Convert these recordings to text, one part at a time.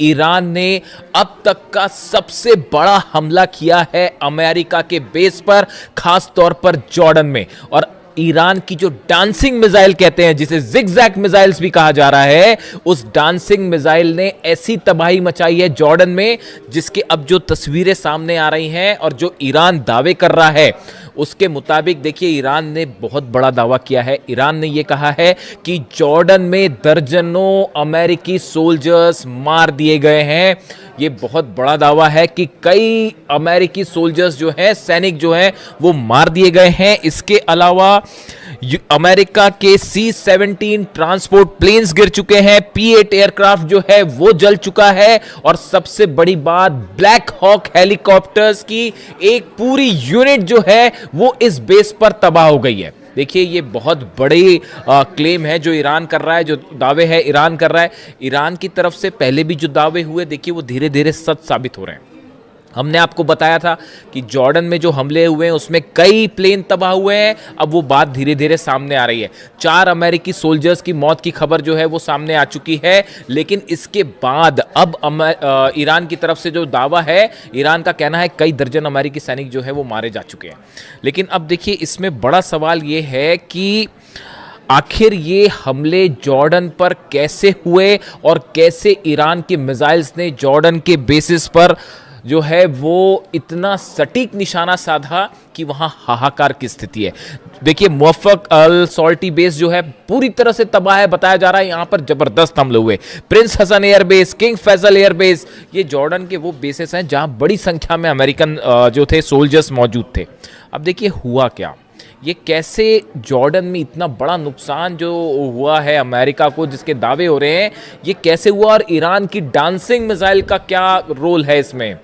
Iran ने अब तक का सबसे बड़ा हमला किया है अमेरिका के बेस पर, खास तौर पर जॉर्डन में। और ईरान की जो डांसिंग मिसाइल कहते हैं, जिसे जिगजैग मिसाइल्स भी कहा जा रहा है, उस डांसिंग मिसाइल ने ऐसी तबाही मचाई है जॉर्डन में, जिसके अब जो तस्वीरें सामने आ रही हैं और जो ईरान दावे कर रहा है उसके मुताबिक देखिए, ईरान ने बहुत बड़ा दावा किया है। ईरान ने यह कहा है कि जॉर्डन में दर्जनों अमेरिकी सोल्जर्स मार दिए गए हैं। ये बहुत बड़ा दावा है कि कई अमेरिकी सोल्जर्स जो हैं, सैनिक जो हैं, वो मार दिए गए हैं। इसके अलावा अमेरिका के C-17 ट्रांसपोर्ट प्लेन्स गिर चुके हैं, P-8 एयरक्राफ्ट जो है वो जल चुका है, और सबसे बड़ी बात, ब्लैक हॉक हेलीकॉप्टर्स की एक पूरी यूनिट जो है वो इस बेस पर तबाह हो गई है। देखिए, ये बहुत बड़ी क्लेम है जो ईरान कर रहा है, जो दावे है ईरान कर रहा है। ईरान की तरफ से पहले भी जो दावे हुए, देखिए वो धीरे धीरे सच साबित हो रहे हैं। हमने आपको बताया था कि जॉर्डन में जो हमले हुए हैं उसमें कई प्लेन तबाह हुए हैं। अब वो बात धीरे धीरे सामने आ रही है। 4 अमेरिकी सोल्जर्स की मौत की खबर जो है वो सामने आ चुकी है। लेकिन इसके बाद अब ईरान की तरफ से जो दावा है, ईरान का कहना है कई दर्जन अमेरिकी सैनिक जो है वो मारे जा चुके हैं। लेकिन अब देखिए, इसमें बड़ा सवाल ये है कि आखिर ये हमले जॉर्डन पर कैसे हुए और कैसे ईरान के मिसाइल्स ने जॉर्डन के बेसिस पर जो है वो इतना सटीक निशाना साधा कि वहां हाहाकार की स्थिति है। देखिए, मुवफ़्फ़क़ अल सॉल्टी बेस जो है पूरी तरह से तबाह है। बताया जा रहा है यहां पर जबरदस्त हमले हुए। Prince Hassan airbase, King Faisal airbase, ये जॉर्डन के वो बेसेस हैं जहां बड़ी संख्या में अमेरिकन जो थे सोल्जर्स मौजूद थे। अब देखिए हुआ क्या, ये कैसे जॉर्डन में इतना बड़ा नुकसान जो हुआ है अमेरिका को, जिसके दावे हो रहे हैं, ये कैसे हुआ, और ईरान की डांसिंग मिसाइल का क्या रोल है इसमें।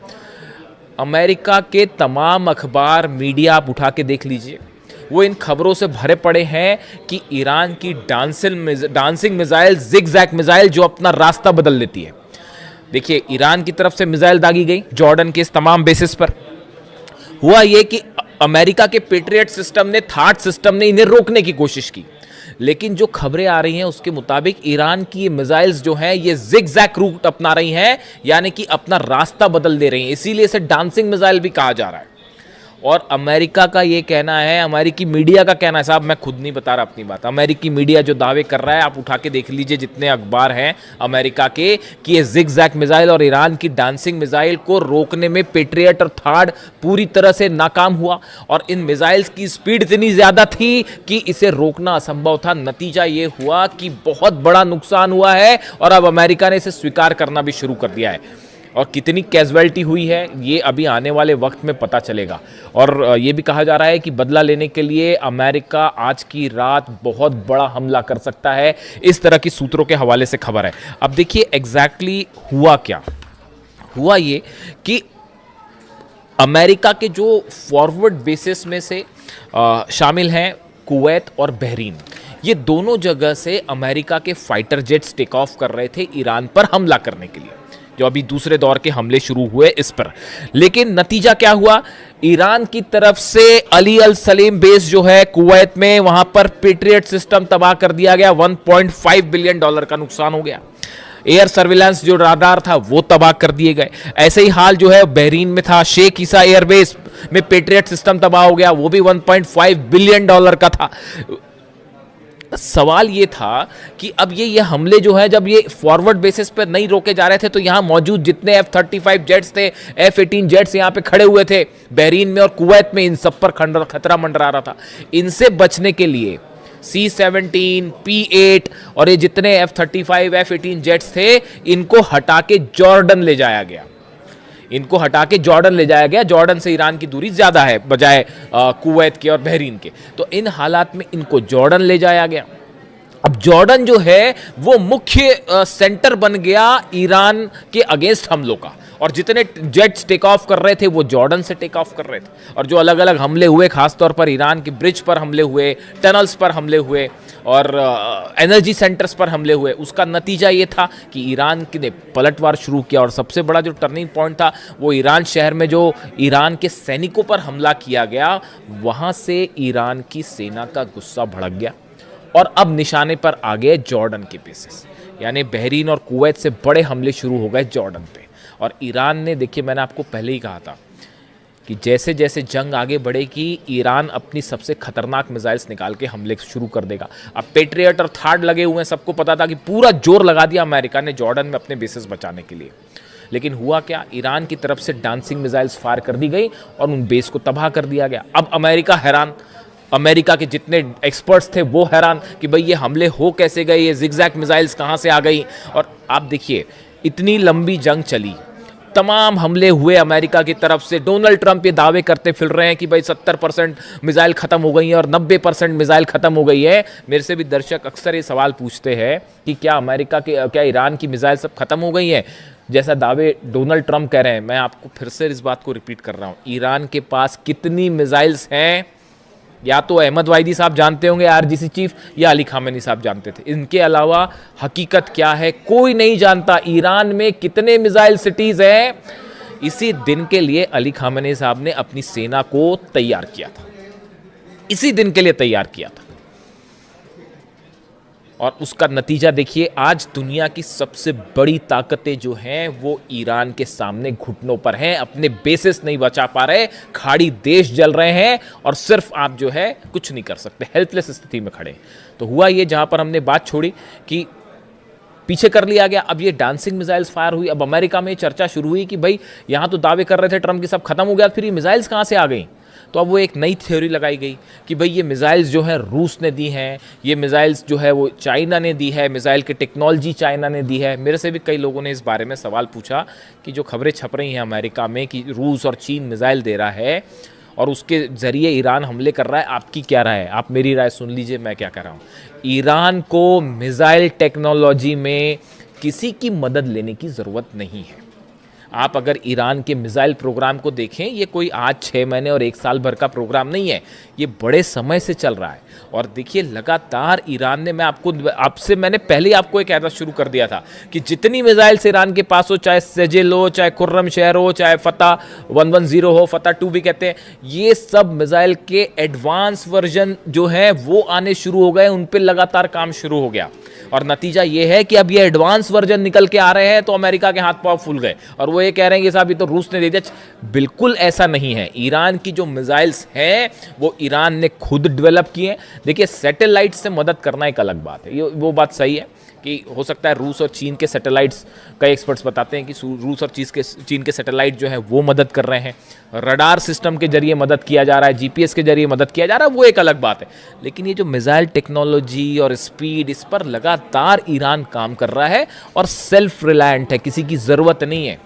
अमेरिका के तमाम अखबार, मीडिया आप उठा के देख लीजिए, वो इन खबरों से भरे पड़े हैं कि ईरान की डांसिंग मिसाइल, जिगजैग मिसाइल, जो अपना रास्ता बदल लेती है। देखिए, ईरान की तरफ से मिसाइल दागी गई जॉर्डन के इस तमाम बेसिस पर। हुआ ये कि अमेरिका के पेट्रियट सिस्टम ने, थाट सिस्टम ने इन्हें रोकने की कोशिश की। लेकिन जो खबरें आ रही हैं उसके मुताबिक ईरान की ये मिसाइल्स जो हैं ये जिगजैग रूट अपना रही हैं, यानी कि अपना रास्ता बदल दे रही हैं। इसीलिए इसे डांसिंग मिसाइल भी कहा जा रहा है। और अमेरिका का ये कहना है, अमेरिकी मीडिया का कहना है, साहब मैं खुद नहीं बता रहा अपनी बात, अमेरिकी मीडिया जो दावे कर रहा है, आप उठा के देख लीजिए जितने अखबार हैं अमेरिका के, कि ये जिगजैग मिसाइल और ईरान की डांसिंग मिसाइल को रोकने में पेट्रियट और थार्ड पूरी तरह से नाकाम हुआ। और इन मिसाइल्स की स्पीड इतनी ज़्यादा थी कि इसे रोकना असंभव था। नतीजा ये हुआ कि बहुत बड़ा नुकसान हुआ है, और अब अमेरिका ने इसे स्वीकार करना भी शुरू कर दिया है। और कितनी कैजुअलिटी हुई है ये अभी आने वाले वक्त में पता चलेगा। और ये भी कहा जा रहा है कि बदला लेने के लिए अमेरिका आज की रात बहुत बड़ा हमला कर सकता है, इस तरह की सूत्रों के हवाले से खबर है। अब देखिए एग्जैक्टली हुआ क्या। हुआ ये कि अमेरिका के जो फॉरवर्ड बेसिस में से शामिल हैं कुवैत और बहरीन, ये दोनों जगह से अमेरिका के फाइटर जेट्स टेक ऑफ कर रहे थे ईरान पर हमला करने के लिए, जो अभी दूसरे दौर के हमले शुरू हुए इस पर। लेकिन नतीजा क्या हुआ, ईरान की तरफ से अली अल सलीम बेस जो है कुवैत में, वहां पर पेट्रियट सिस्टम तबाह कर दिया गया। $1.5 बिलियन का नुकसान हो गया। एयर सर्विलांस जो राडार था वो तबाह कर दिए गए। ऐसे ही हाल जो है बहरीन में था, शेख ईसा एयरबेस में पेट्रियट सिस्टम तबाह हो गया, वो भी $1.5 बिलियन का था। सवाल ये था कि अब ये हमले जो है, जब ये फॉरवर्ड बेसिस पर नहीं रोके जा रहे थे, तो यहां मौजूद जितने F-35 जेट्स थे, F-18 जेट्स यहां पे खड़े हुए थे बहरीन में और कुवैत में, इन सब पर खतरा मंडरा रहा था। इनसे बचने के लिए C-17, P-8 और ये जितने F-35 F-18 जेट्स थे, इनको हटा के जॉर्डन ले जाया गया। इनको हटा के जॉर्डन ले जाया गया। जॉर्डन से ईरान की दूरी ज़्यादा है बजाय कुवैत के और बहरीन के। तो इन हालात में इनको जॉर्डन ले जाया गया। अब जॉर्डन जो है वो मुख्य सेंटर बन गया ईरान के अगेंस्ट हमलों का, और जितने जेट्स टेक ऑफ कर रहे थे वो जॉर्डन से टेक ऑफ कर रहे थे। और जो अलग अलग हमले हुए, खासतौर पर ईरान के ब्रिज पर हमले हुए, टनल्स पर हमले हुए और एनर्जी सेंटर्स पर हमले हुए, उसका नतीजा ये था कि ईरान ने पलटवार शुरू किया। और सबसे बड़ा जो टर्निंग पॉइंट था वो ईरान शहर में जो ईरान के सैनिकों पर हमला किया गया, वहाँ से ईरान की सेना का गुस्सा भड़क गया और अब निशाने पर आ गए जॉर्डन के बेसिस। यानी बहरीन और कुवैत से बड़े हमले शुरू हो गए जॉर्डन पे। और ईरान ने, देखिए मैंने आपको पहले ही कहा था कि जैसे जैसे जंग आगे बढ़ेगी ईरान अपनी सबसे खतरनाक मिसाइल्स निकाल के हमले शुरू कर देगा। अब पेट्रियट और थार्ड लगे हुए हैं, सबको पता था कि पूरा जोर लगा दिया अमेरिका ने जॉर्डन में अपने बेसेस बचाने के लिए। लेकिन हुआ क्या, ईरान की तरफ से डांसिंग मिसाइल्स फायर कर दी गई और उन बेस को तबाह कर दिया गया। अब अमेरिका हैरान, अमेरिका के जितने एक्सपर्ट्स थे वो हैरान कि भाई ये हमले हो कैसे गए, ये जिगजैग मिसाइल्स कहाँ से आ गई। और आप देखिए इतनी लंबी जंग चली, तमाम हमले हुए अमेरिका की तरफ से। डोनाल्ड ट्रंप ये दावे करते फिर रहे हैं कि भाई 70% मिसाइल ख़त्म हो गई है और 90% मिसाइल ख़त्म हो गई है। मेरे से भी दर्शक अक्सर ये सवाल पूछते हैं कि क्या ईरान की मिसाइल सब खत्म हो गई है, जैसा दावे डोनाल्ड ट्रंप कह रहे हैं। मैं आपको फिर से इस बात को रिपीट कर रहा हूँ, ईरान के पास कितनी मिसाइल्स हैं या तो अहमद वाहिदी साहब जानते होंगे आरजीसी चीफ, या अली खामेनी साहब जानते थे। इनके अलावा हकीकत क्या है कोई नहीं जानता। ईरान में कितने मिसाइल सिटीज हैं, इसी दिन के लिए अली खामेनी साहब ने अपनी सेना को तैयार किया था, इसी दिन के लिए तैयार किया था। और उसका नतीजा देखिए, आज दुनिया की सबसे बड़ी ताकतें जो हैं वो ईरान के सामने घुटनों पर हैं, अपने बेसिस नहीं बचा पा रहे, खाड़ी देश जल रहे हैं और सिर्फ आप जो है कुछ नहीं कर सकते, हेल्पलेस स्थिति में खड़े। तो हुआ ये, जहां पर हमने बात छोड़ी कि पीछे कर लिया गया, अब ये डांसिंग मिसाइल्स फायर हुई। अब अमेरिका में चर्चा शुरू हुई कि भाई यहां तो दावे कर रहे थे ट्रंप की सब खत्म हो गया, फिर ये मिसाइल्स कहां से आ गई। तो अब वो एक नई थ्योरी लगाई गई कि भाई ये मिसाइल्स जो है रूस ने दी हैं, ये मिसाइल्स जो है वो चाइना ने दी है, मिसाइल की टेक्नोलॉजी चाइना ने दी है। मेरे से भी कई लोगों ने इस बारे में सवाल पूछा कि जो खबरें छप रही हैं अमेरिका में कि रूस और चीन मिसाइल दे रहा है और उसके ज़रिए ईरान हमले कर रहा है, आपकी क्या राय है? आप मेरी राय सुन लीजिए, मैं क्या कह रहा हूँ। ईरान को मिसाइल टेक्नोलॉजी में किसी की मदद लेने की ज़रूरत नहीं है। आप अगर ईरान के मिसाइल प्रोग्राम को देखें, ये कोई आज 6 महीने और 1 साल भर का प्रोग्राम नहीं है, ये बड़े समय से चल रहा है। और देखिए लगातार ईरान ने, मैंने पहले ही आपको एक कहना शुरू कर दिया था कि जितनी मिसाइल्स ईरान के पास हो, चाहे सेजिल हो, चाहे खुर्रम शहर हो, चाहे फतह 110 हो, फतह 2 भी कहते हैं, ये सब मिसाइल के एडवांस वर्जन जो है वो आने शुरू हो गए, उन पर लगातार काम शुरू हो गया। और नतीजा ये है कि अब ये एडवांस वर्जन निकल के आ रहे हैं तो अमेरिका के हाथ पांव फूल गए और वो ये कह रहे हैं कि साहब ये तो रूस ने दे दिया। बिल्कुल ऐसा नहीं है। ईरान की जो मिसाइल्स हैं वो ईरान ने खुद डेवलप किए हैं। देखिए सैटेलाइट से मदद करना एक अलग बात है, ये वो बात सही है कि हो सकता है रूस और चीन के सैटेलाइट्स, कई एक्सपर्ट्स बताते हैं कि रूस और चीन के सैटेलाइट जो है वो मदद कर रहे हैं, रडार सिस्टम के जरिए मदद किया जा रहा है, जीपीएस के जरिए मदद किया जा रहा है, वो एक अलग बात है। लेकिन ये जो मिसाइल टेक्नोलॉजी और स्पीड, इस पर लगातार ईरान काम कर रहा है और सेल्फ रिलायंट है, किसी की ज़रूरत नहीं है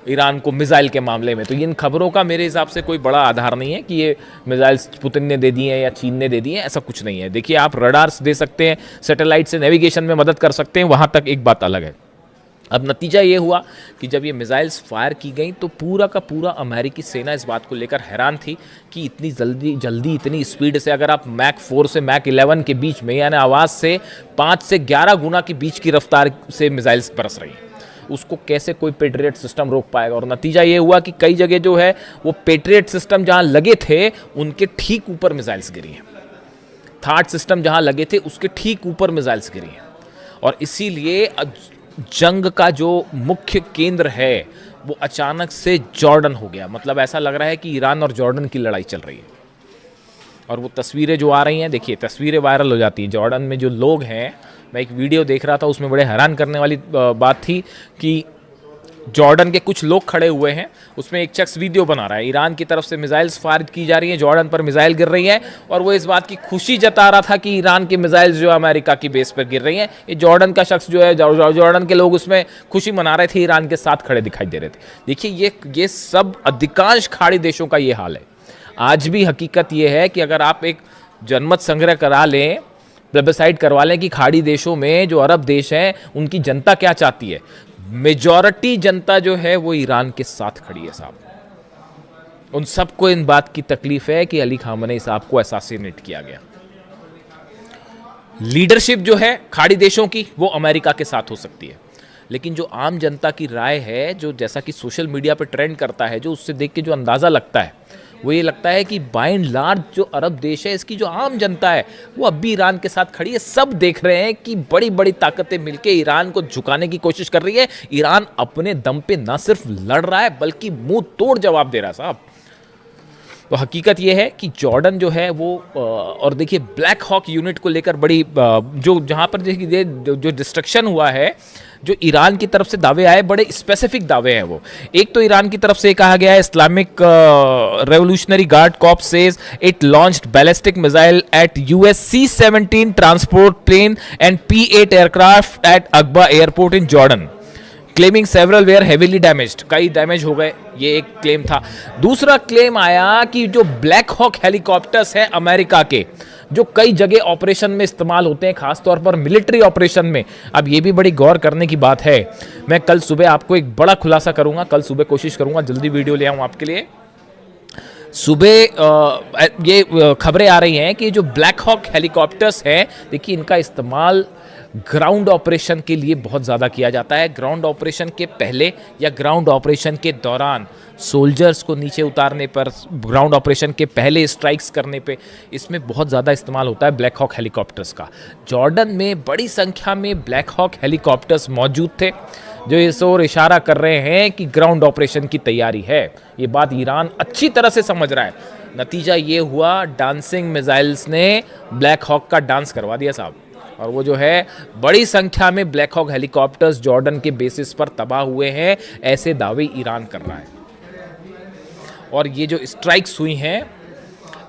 ईरान को मिसाइल के मामले में। तो इन खबरों का मेरे हिसाब से कोई बड़ा आधार नहीं है कि ये मिसाइल्स पुतिन ने दे दिए हैं या चीन ने दे दिए हैं, ऐसा कुछ नहीं है। देखिए आप रडार्स दे सकते हैं, सैटेलाइट से नेविगेशन में मदद कर सकते हैं, वहाँ तक एक बात अलग है। अब नतीजा ये हुआ कि जब ये मिसाइल्स फायर की गई तो पूरा का पूरा अमेरिकी सेना इस बात को लेकर हैरान थी कि इतनी जल्दी इतनी स्पीड से, अगर आप मैक 4 से मैक 11 के बीच में, यानी आवाज़ से 5 से 11 गुना की बीच की रफ्तार से मिसाइल्स बरस रही हैं, उसको कैसे कोई पेट्रियट सिस्टम रोक पाएगा। और नतीजा ये हुआ कि कई जगह जो है वो पेट्रियट सिस्टम जहां लगे थे उनके ठीक ऊपर मिसाइल्स गिरी हैं, थार्ड सिस्टम जहां लगे थे उसके ठीक ऊपर मिसाइल्स गिरी हैं। और इसीलिए जंग का जो मुख्य केंद्र है वो अचानक से जॉर्डन हो गया। मतलब ऐसा लग रहा है कि ईरान और जॉर्डन की लड़ाई चल रही है। और वो तस्वीरें जो आ रही हैं, देखिए तस्वीरें वायरल हो जाती हैं। जॉर्डन में जो लोग हैं, मैं एक वीडियो देख रहा था उसमें बड़े हैरान करने वाली बात थी कि जॉर्डन के कुछ लोग खड़े हुए हैं, उसमें एक शख्स वीडियो बना रहा है, ईरान की तरफ से मिसाइल्स फायर की जा रही हैं, जॉर्डन पर मिसाइल गिर रही है और वो इस बात की खुशी जता रहा था कि ईरान की मिसाइल्स जो अमेरिका की बेस पर गिर रही हैं। ये जॉर्डन का शख्स जो है, जॉर्डन के लोग उसमें खुशी मना रहे थे, ईरान के साथ खड़े दिखाई दे रहे थे। देखिए ये सब अधिकांश खाड़ी देशों का ये हाल है। आज भी हकीकत ये है कि अगर आप एक जनमत संग्रह करा लें, प्लेबिसाइड करवा लें कि खाड़ी देशों में जो अरब देश हैं उनकी जनता क्या चाहती है, मेजॉरिटी जनता जो है वो ईरान के साथ खड़ी है साहब। उन सबको इन बात की तकलीफ है कि अली खामेनी साहब को असैसिनेट किया गया। लीडरशिप जो है खाड़ी देशों की वो अमेरिका के साथ हो सकती है, लेकिन जो आम जनता की राय है, जो जैसा कि सोशल मीडिया पे ट्रेंड करता है, जो उससे देख के जो अंदाज़ा लगता है वो ये लगता है कि बाय एंड लार्ज जो अरब देश है, इसकी जो आम जनता है वो अब भी ईरान के साथ खड़ी है। सब देख रहे हैं कि बड़ी बड़ी ताकतें मिलकर ईरान को झुकाने की कोशिश कर रही है। ईरान अपने दम पे ना सिर्फ लड़ रहा है बल्कि मुंह तोड़ जवाब दे रहा है साहब। तो हकीकत यह है कि जॉर्डन जो है वो और देखिए ब्लैक हॉक यूनिट को लेकर बड़ी जो जहाँ पर देखिए जो डिस्ट्रक्शन हुआ है, जो ईरान की तरफ से दावे आए, बड़े स्पेसिफिक दावे हैं वो। एक तो ईरान की तरफ से कहा गया है, Islamic revolutionary guard corps says it launched ballistic missile at US C-17 transport plane and P-8 aircraft at Aqaba airport in Jordan, claiming several were heavily damaged, कई डैमेज हो गए, ये एक क्लेम था। दूसरा क्लेम आया कि जो ब्लैक हॉक हेलीकॉप्टर्स हैं अमेरिका के, जो कई जगह ऑपरेशन में इस्तेमाल होते हैं, खासतौर पर मिलिट्री ऑपरेशन में। अब ये भी बड़ी गौर करने की बात है। मैं कल सुबह आपको एक बड़ा खुलासा करूंगा, कल सुबह कोशिश करूंगा जल्दी वीडियो ले आऊं आपके लिए। सुबह ये खबरें आ रही हैं कि जो ब्लैक हॉक हेलीकॉप्टर्स हैं, देखिए इनका इस्तेमाल ग्राउंड ऑपरेशन के लिए बहुत ज़्यादा किया जाता है। ग्राउंड ऑपरेशन के पहले या ग्राउंड ऑपरेशन के दौरान, सोल्जर्स को नीचे उतारने पर, ग्राउंड ऑपरेशन के पहले स्ट्राइक्स करने पे, इसमें बहुत ज़्यादा इस्तेमाल होता है ब्लैक हॉक हेलीकॉप्टर्स का। जॉर्डन में बड़ी संख्या में ब्लैक हॉक हेलीकॉप्टर्स मौजूद थे, जो इस ओर इशारा कर रहे हैं कि ग्राउंड ऑपरेशन की तैयारी है। ये बात ईरान अच्छी तरह से समझ रहा है। नतीजा ये हुआ, डांसिंग मिसाइल्स ने ब्लैक हॉक का डांस करवा दिया साहब। और वो जो है, बड़ी संख्या में ब्लैक हॉक हेलीकॉप्टर्स जॉर्डन के बेसिस पर तबाह हुए हैं, ऐसे दावे ईरान कर रहा है। और ये जो स्ट्राइक्स हुई हैं,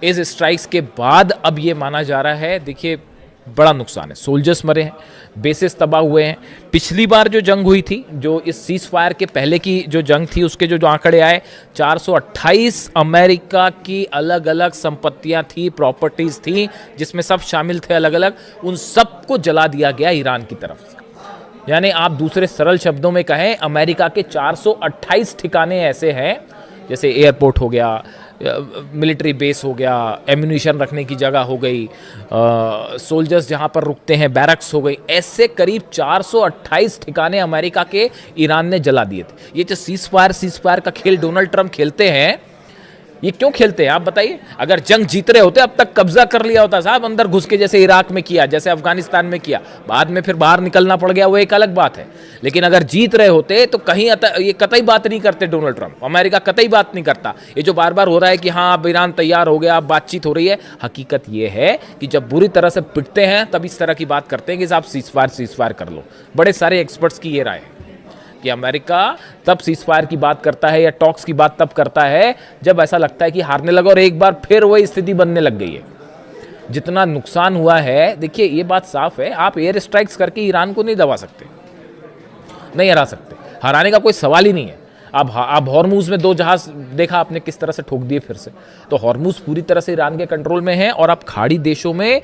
इस स्ट्राइक्स के बाद अब ये माना जा रहा है, देखिए बड़ा नुकसान है, सोल्जर्स मरे हैं, बेसिस तबाह हुए हैं। पिछली बार जो जंग हुई थी, जो इस सीज फायर के पहले की जो जंग थी, उसके जो आंकड़े आए, 428 अमेरिका की अलग अलग संपत्तियां थी, प्रॉपर्टीज थी, जिसमें सब शामिल थे अलग अलग, उन सबको जला दिया गया ईरान की तरफ से। यानी आप दूसरे सरल शब्दों में कहें, अमेरिका के 428 ठिकाने ऐसे हैं, जैसे एयरपोर्ट हो गया, मिलिट्री बेस हो गया, एम्यूनिशन रखने की जगह हो गई, सोल्जर्स जहां पर रुकते हैं, बैरक्स हो गई, ऐसे करीब 428 ठिकाने अमेरिका के ईरान ने जला दिए थे। ये जो सीज फायर का खेल डोनाल्ड ट्रंप खेलते हैं, ये क्यों खेलते हैं आप बताइए? अगर जंग जीत रहे होते अब तक कब्जा कर लिया होता साहब, अंदर घुस के, जैसे इराक में किया, जैसे अफगानिस्तान में किया, बाद में फिर बाहर निकलना पड़ गया, वो एक अलग बात है। लेकिन अगर जीत रहे होते तो कहीं ये कतई बात नहीं करते डोनाल्ड ट्रंप, अमेरिका कतई बात नहीं करता। ये जो बार बार हो रहा है कि हाँ अब ईरान तैयार हो गया, अब बातचीत हो रही है, हकीकत ये है कि जब बुरी तरह से पिटते हैं तब इस तरह की बात करते हैं कि साहब सीज फायर कर लो। बड़े सारे एक्सपर्ट्स की ये राय है कि अमेरिका तब सीज फायर की बात करता है या टॉक्स की बात तब करता है जब ऐसा लगता है कि हारने लगा, और एक बार फिर वही स्थिति बनने लग गई है। जितना नुकसान हुआ है, देखिए ये बात साफ है, आप एयर स्ट्राइक्स करके ईरान को नहीं दबा सकते, नहीं हरा सकते, हराने का कोई सवाल ही नहीं है। अब हॉर्मूज में 2 जहाज देखा आपने किस तरह से ठोक दिए फिर से, तो हॉर्मूज पूरी तरह से ईरान के कंट्रोल में है। और अब खाड़ी देशों में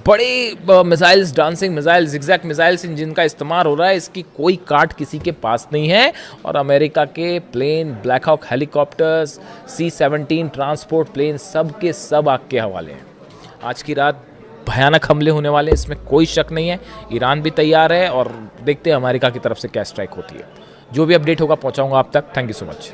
बड़े missiles, dancing missiles, zigzag missiles, जिनका इस्तेमाल हो रहा है, इसकी कोई काट किसी के पास नहीं है। और अमेरिका के plane, Black Hawk helicopters, C-17 transport plane, सब के सब आग के हवाले हैं। आज की रात भयानक हमले होने वाले, इसमें कोई शक नहीं है। ईरान भी तैयार है और देखते हैं अमेरिका की तरफ से क्या स्ट्राइक होती है। जो भी अपडेट होगा पहुंचाऊंगा आप तक। Thank you so much.